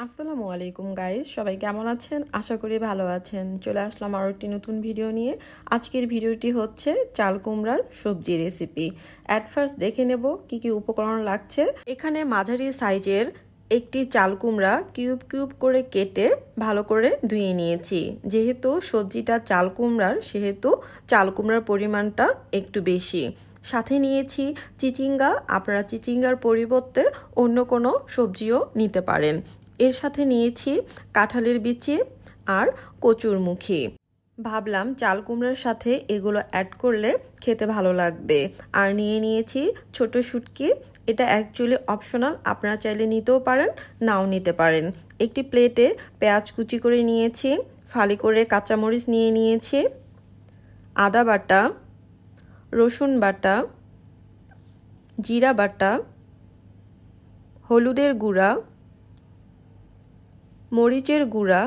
আসসালামু আলাইকুম গাইস, সবাই কেমন আছেন? আশা করি ভালো আছেন। চলে আসলাম আরও একটি নতুন ভিডিও নিয়ে। আজকের ভিডিওটি হচ্ছে চাল কুমড়ার সবজি রেসিপি। অ্যাট ফার্স্ট দেখে নেব কি কি উপকরণ লাগছে। এখানে মাঝারি সাইজের একটি চাল কুমড়া কিউব কিউব করে কেটে ভালো করে ধুয়ে নিয়েছি। যেহেতু সবজিটা চাল কুমড়ার, সেহেতু চাল কুমড়ার পরিমাণটা একটু বেশি। সাথে নিয়েছি চিচিঙ্গা। আপনারা চিচিঙ্গার পরিবর্তে অন্য কোনো সবজিও নিতে পারেন। এর সাথে নিয়েছি কাঁঠালের বিচি আর কচুরমুখী। ভাবলাম চাল কুমড়ার সাথে এগুলো অ্যাড করলে খেতে ভালো লাগবে। আর নিয়েছি ছোট শুটকি। এটা অ্যাকচুয়ালি অপশনাল, আপনারা চাইলে নিতেও পারেন, নাও নিতে পারেন। একটি প্লেটে পেঁয়াজ কুচি করে নিয়েছি, ফালি করে কাঁচামরিচ নিয়েছি, আদা বাটা, রসুন বাটা, জিরা বাটা, হলুদের গুঁড়া, মরিচের গুঁড়া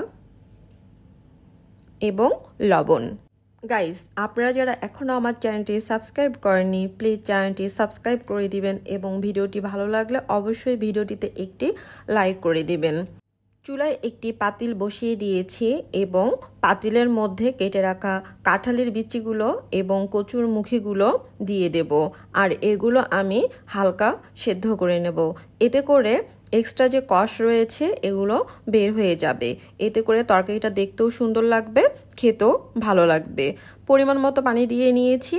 এবং লবণ। গাইস, আপনারা যারা এখনও আমার চ্যানেলটি সাবস্ক্রাইব করেননি, প্লিজ চ্যানেলটি সাবস্ক্রাইব করে দিবেন এবং ভিডিওটি ভালো লাগলে অবশ্যই ভিডিওটিতে একটি লাইক করে দিবেন। চুলায় একটি পাতিল বসিয়ে দিয়েছি এবং পাতিলের মধ্যে কেটে রাখা কাঁঠালের বিচিগুলো এবং কচুরমুখীগুলো দিয়ে দেব। আর এগুলো আমি হালকা সেদ্ধ করে নেব। এতে করে এক্সট্রা যে কষ রয়েছে এগুলো বের হয়ে যাবে। এতে করে তরকারিটা দেখতেও সুন্দর লাগবে, খেতেও ভালো লাগবে। পরিমাণ মতো পানি দিয়ে নিয়েছি।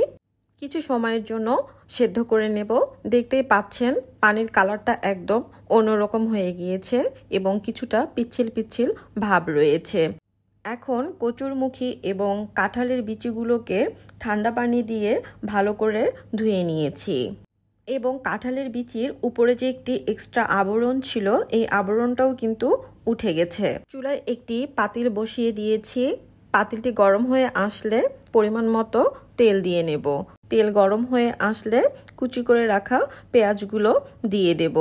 কিছু সময়ের জন্য সেদ্ধ করে নেব। দেখতেই পাচ্ছেন পানির কালারটা একদম অন্যরকম হয়ে গিয়েছে এবং কিছুটা পিচ্ছিল পিচ্ছিল ভাব রয়েছে। এখন কচুরমুখী এবং কাঁঠালের বিচিগুলোকে ঠান্ডা পানি দিয়ে ভালো করে ধুয়ে নিয়েছি এবং কাঁঠালের বিচির উপরে যে একটি এক্সট্রা আবরণ ছিল, এই আবরণটাও কিন্তু উঠে গেছে। চুলায় একটি পাতিল বসিয়ে দিয়েছি। পাতিলটি গরম হয়ে আসলে পরিমাণ মতো তেল দিয়ে নেব। তেল গরম হয়ে আসলে কুচি করে রাখা পেঁয়াজগুলো দিয়ে দেব।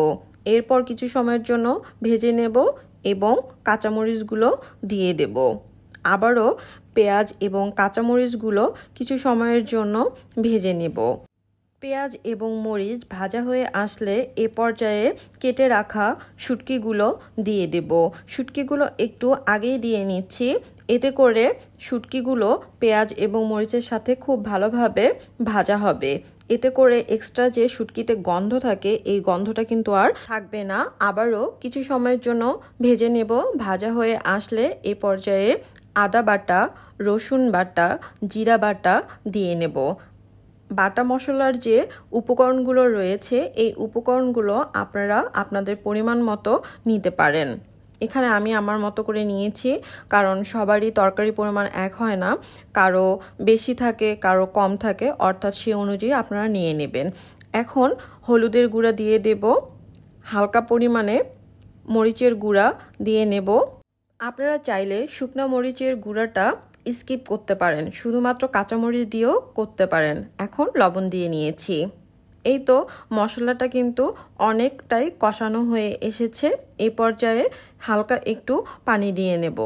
এরপর কিছু সময়ের জন্য ভেজে নেব এবং কাঁচামরিচগুলো দিয়ে দেব। আবারও পেঁয়াজ এবং কাঁচামরিচগুলো কিছু সময়ের জন্য ভেজে নেব। পেঁয়াজ এবং মরিচ ভাজা হয়ে আসলে এ পর্যায়ে কেটে রাখা শুটকিগুলো দিয়ে দেব। শুটকিগুলো একটু আগেই দিয়ে নিচ্ছি। এতে করে শুটকিগুলো পেঁয়াজ এবং মরিচের সাথে খুব ভালোভাবে ভাজা হবে। এতে করে এক্সট্রা যে শুটকিতে গন্ধ থাকে, এই গন্ধটা কিন্তু আর থাকবে না। আবারও কিছু সময়ের জন্য ভেজে নেব। ভাজা হয়ে আসলে এ পর্যায়ে আদা বাটা, রসুন বাটা, জিরা বাটা দিয়ে নেব। বাটা মশলার যে উপকরণগুলো রয়েছে, এই উপকরণগুলো আপনারা আপনাদের পরিমাণ মতো নিতে পারেন। এখানে আমি আমার মতো করে নিয়েছি, কারণ সবারই তরকারি পরিমাণ এক হয় না, কারো বেশি থাকে কারো কম থাকে, অর্থাৎ সে অনুযায়ী আপনারা নিয়ে নেবেন। এখন হলুদের গুঁড়া দিয়ে দেব, হালকা পরিমাণে মরিচের গুঁড়া দিয়ে নেব। আপনারা চাইলে শুকনো মরিচের গুঁড়াটা স্কিপ করতে পারেন, শুধুমাত্র কাঁচামরিচ দিয়েও করতে পারেন। এখন লবণ দিয়ে নিয়েছি। এই তো মশলাটা কিন্তু অনেকটাই কষানো হয়ে এসেছে। এই পর্যায়ে হালকা একটু পানি দিয়ে নেব।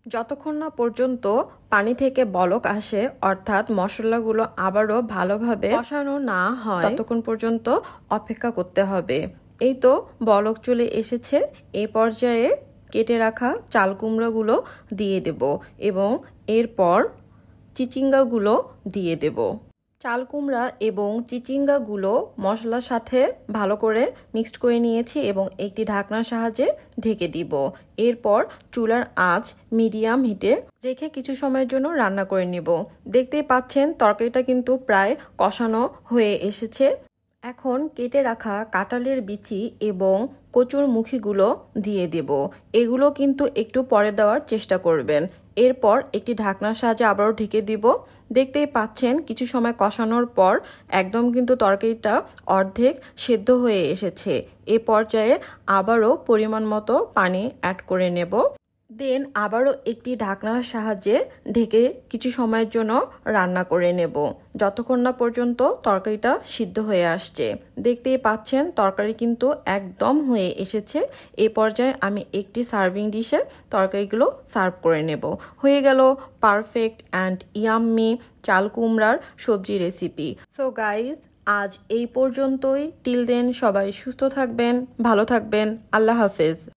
যতক্ষণ না পর্যন্ত পানি থেকে বলক আসে, অর্থাৎ মশলাগুলো আবারও ভালোভাবে কষানো না হয়, ততক্ষণ পর্যন্ত অপেক্ষা করতে হবে। এই তো বলক চলে এসেছে। এই পর্যায়ে কেটে রাখা চাল কুমড়াগুলো দিয়ে দেব এবং এরপর চিচিঙ্গাগুলো দিয়ে দেব। চাল কুমড়া এবং চিচিঙ্গাগুলো মশলার সাথে ভালো করে মিক্সড করে নিয়েছি এবং একটি ঢাকনার সাহায্যে ঢেকে দিব। এরপর চুলার আঁচ মিডিয়াম হিটে রেখে কিছু সময়ের জন্য রান্না করে নেব। দেখতেই পাচ্ছেন তরকারিটা কিন্তু প্রায় কষানো হয়ে এসেছে। এখন কেটে রাখা কাঁঠালের বিচি এবং কচুরমুখীগুলো দিয়ে দেব। এগুলো কিন্তু একটু পরে দেওয়ার চেষ্টা করবেন। এরপর একটি ঢাকনার সাহায্যে আবারও ঢেকে দিব। দেখতেই পাচ্ছেন কিছু সময় কষানোর পর একদম কিন্তু তরকারিটা অর্ধেক সেদ্ধ হয়ে এসেছে। এ পর্যায়ে আবারও পরিমাণ মতো পানি অ্যাড করে নেব। দেন আবারও একটি ঢাকনার সাহায্যে ঢেকে কিছু সময়ের জন্য রান্না করে নেব, যতক্ষণ না পর্যন্ত তরকারিটা সিদ্ধ হয়ে আসছে। দেখতেই পাচ্ছেন তরকারি কিন্তু একদম হয়ে এসেছে। এই পর্যায়ে আমি একটি সার্ভিং ডিশে তরকারিগুলো সার্ভ করে নেব। হয়ে গেল পারফেক্ট অ্যান্ড ইয়াম্মি চাল কুমড়ার সবজি রেসিপি। সো গাইজ, আজ এই পর্যন্তই। টিল দেন সবাই সুস্থ থাকবেন, ভালো থাকবেন। আল্লাহ হাফেজ।